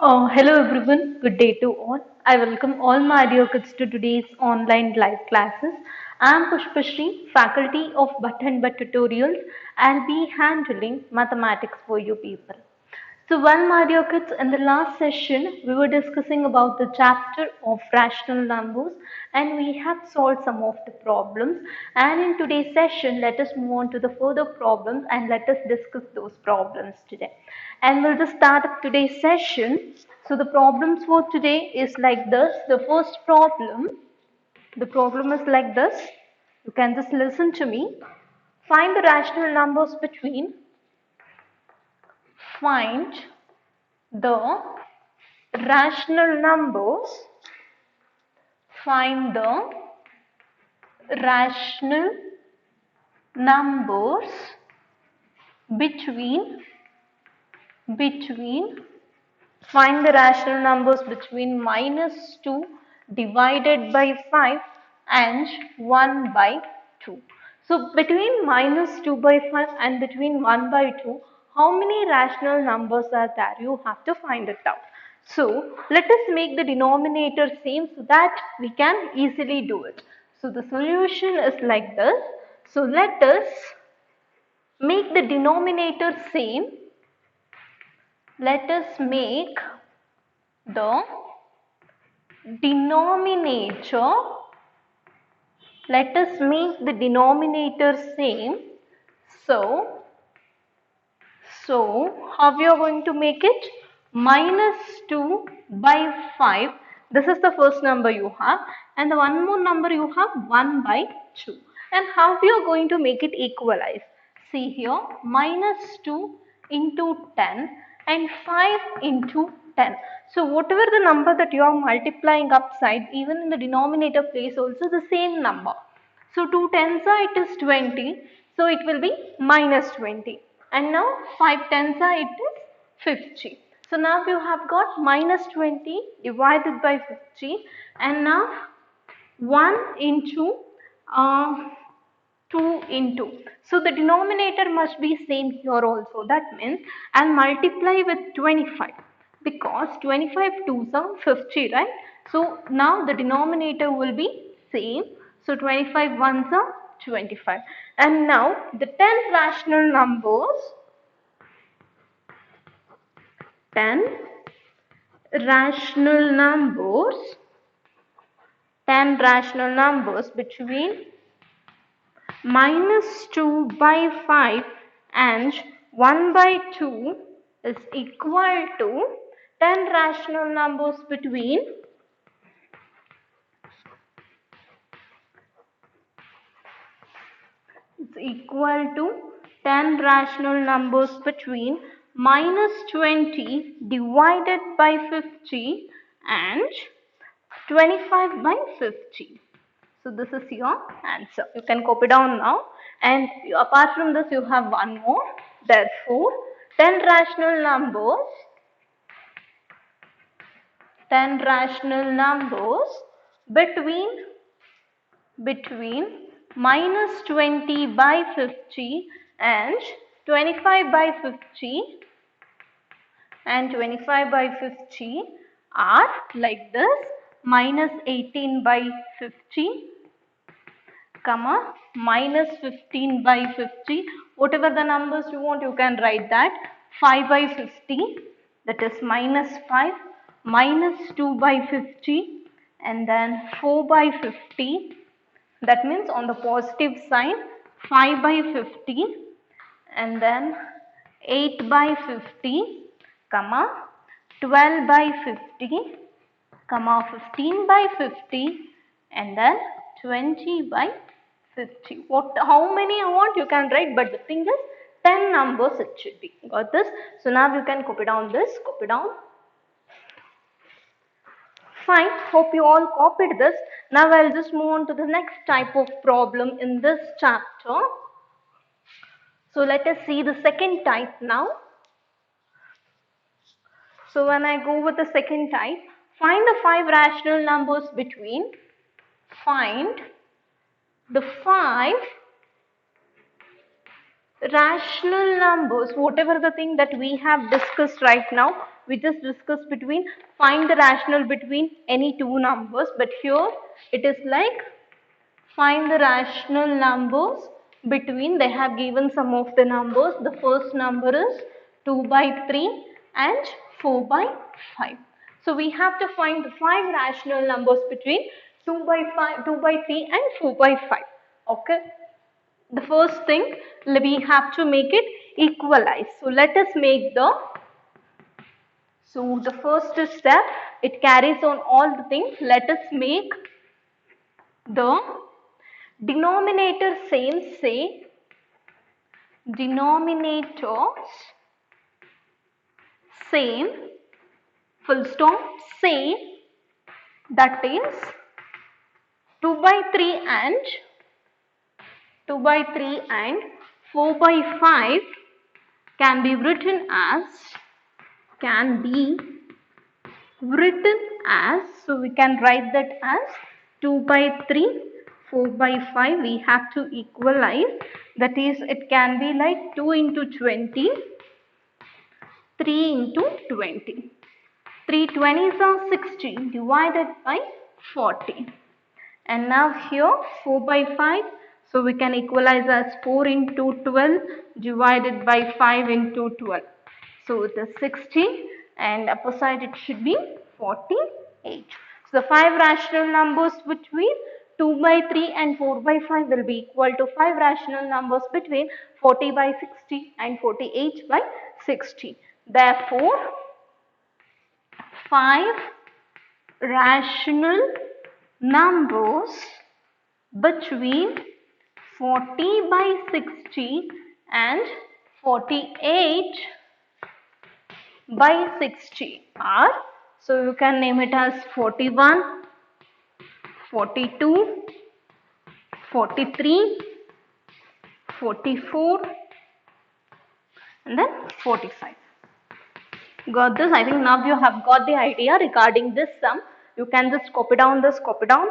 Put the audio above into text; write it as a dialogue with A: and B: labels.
A: Hello everyone, good day to all. I welcome all my dear kids to today's online live classes. I am Pushpashri, faculty of But and But Tutorials. I'll be handling mathematics for you people. So, well, my dear kids, in the last session, we were discussing about the chapter of rational numbers and we have solved some of the problems. And in today's session, let us move on to the further problems and let us discuss those problems today. And we'll just start up today's session. So, the problems for today is like this. The problem is like this. You can just listen to me. Find the rational numbers between, find the rational numbers, find the rational numbers between between find the rational numbers between -2 divided by 5 and 1 by 2. So between -2 by 5 and between 1 by 2, how many rational numbers are there? You have to find it out. So let us make the denominator same so that we can easily do it. So the solution is like this. So let us make the denominator same. Let us make the denominator, let us make the denominator same. So how we are going to make it? -2 by 5. This is the first number you have, and the one more number you have 1 by 2. And how we are going to make it equalize? See here, -2 into 10 and 5 into 10. So whatever the number that you are multiplying upside, even in the denominator place also the same number. So 2 tens are it is 20. So it will be -20. And now 5 tens are it is 50. So now you have got -20 divided by 50, and now 1 into uh, 2 into. So the denominator must be same here also. That means I'll multiply with 25 because 25 twos are 50, right? So now the denominator will be same. So 25 ones are 25. And now the 10 rational numbers, 10 rational numbers, 10 rational numbers between -2 by 5 and 1 by 2 is equal to 10 rational numbers between is equal to 10 rational numbers between -20 divided by 50 and 25 by 50. So this is your answer. You can copy down now. And apart from this, you have one more. Therefore, 10 rational numbers, 10 rational numbers between -20 by 50 and 25 by 50 and 25 by 50 are like this: -18 by 50, comma, -15 by 50. Whatever the numbers you want, you can write that. 5 by 50, that is -5, -2 by 50, and then 4 by 50. That means on the positive sign, 5 by 50, and then 8 by 50, comma, 12 by 50, comma, 15 by 50, and then 20 by 50. How many I want you can write, but the thing is 10 numbers it should be. Got this? So now you can copy down this, copy down. Fine, hope you all copied this. Now I'll just move on to the next type of problem in this chapter. So let us see the second type now. So when I go with the second type, find the 5 rational numbers between, find the 5 Rational numbers, whatever the thing that we have discussed right now, we just discussed between find the rational between any two numbers, but here it is like find the rational numbers between, they have given some of the numbers. The first number is 2 by 3 and 4 by 5. So we have to find the 5 rational numbers between 2 by 5, 2 by 3 and 4 by 5. Okay. The first thing, we have to make it equalize. So let us make the first step, it carries on all the things. Let us make the denominator same, say denominators same, full stop, same, that is 2 by 3 and 4 by 5 can be written as, so we can write that as 2 by 3, 4 by 5, we have to equalize, that is it can be like 2 into 20, 3 into 20. 3 20s are 60 divided by 40. And now here 4 by 5, so we can equalize as 4 into 12 divided by 5 into 12. So it is 60 and opposite it should be 48. So the 5 rational numbers between 2 by 3 and 4 by 5 will be equal to 5 rational numbers between 40 by 60 and 48 by 60. Therefore, 5 rational numbers between 40 by 60 and 48 by 60 are, so you can name it as 41, 42, 43, 44 and then 45. Got this? I think now you have got the idea regarding this sum. You can just copy down this, copy down